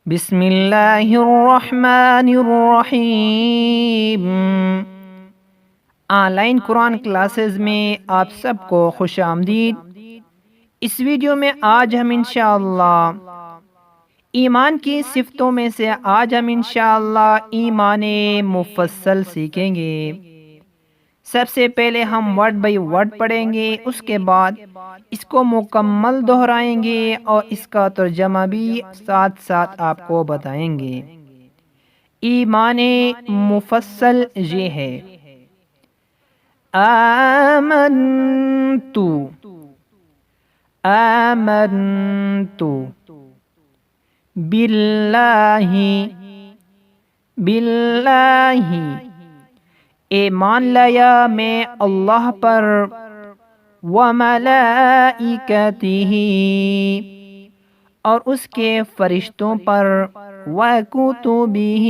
بسم اللہ الرحمن الرحیم۔ آن لائن قرآن کلاسز میں آپ سب کو خوش آمدید۔ اس ویڈیو میں آج ہم انشاءاللہ ایمان کی صفتوں میں سے انشاءاللہ ایمان مفصل سیکھیں گے۔ سب سے پہلے ہم ورڈ بائی ورڈ پڑھیں گے، اس کے بعد اس کو مکمل دہرائیں گے اور اس کا ترجمہ بھی ساتھ ساتھ آپ کو بتائیں گے۔ ایمان مفصل یہ ہے: آمنتو آمنتو باللہ باللہ، ایمان لایا میں اللہ پر، وملائکتہ، اور اس کے فرشتوں پر، وکتبہ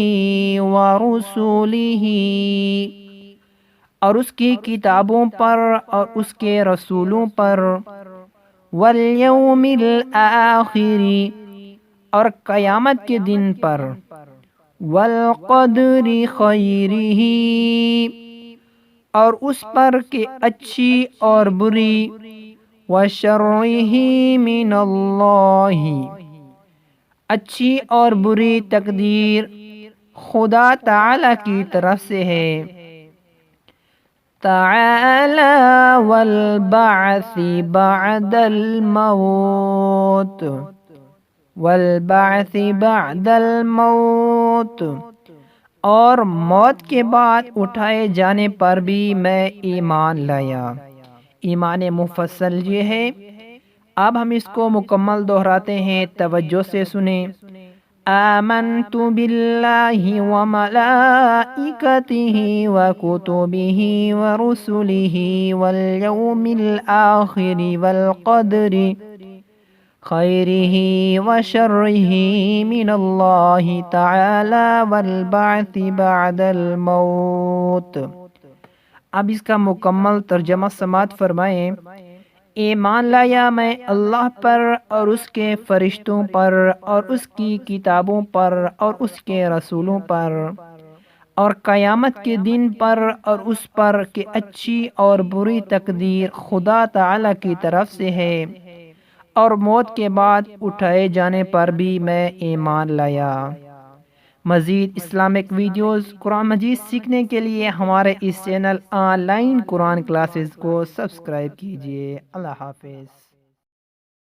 ورسلہ، اور اس کی کتابوں پر اور اس کے رسولوں پر، والیوم الآخر، اور قیامت کے دن پر، والقدر خیرہ، اور اس پر کہ اچھی اور بری، وشرہ من اللہ، اچھی اور بری تقدیر خدا تعالی کی طرف سے ہے۔ تعالی والبعث بعد الموت، والبعث بعد الموت، اور موت کے بعد اٹھائے جانے پر بھی میں ایمان لایا۔ ایمان مفصل یہ ہے۔ اب ہم اس کو مکمل دہراتے ہیں، توجہ سے سنیں۔ آمنت باللہ وملائکتہ وکتبہ ورسلہ والیوم الآخر والقدر خیرہ وشرہ من اللہ تعالی والبعث بعد الموت۔ اب اس کا مکمل ترجمہ سماعت فرمائیں۔ ایمان لایا میں اللہ پر اور اس کے فرشتوں پر اور اس کی کتابوں پر اور اس کے رسولوں پر، اور قیامت کے دن پر اور اس پر کہ اچھی اور بری تقدیر خدا تعالی کی طرف سے ہے، اور موت کے بعد اٹھائے جانے پر بھی میں ایمان لایا۔ مزید اسلامک ویڈیوز قرآن مجید سیکھنے کے لیے ہمارے اس channel online Quran classes کو سبسکرائب کیجیے۔ اللہ حافظ۔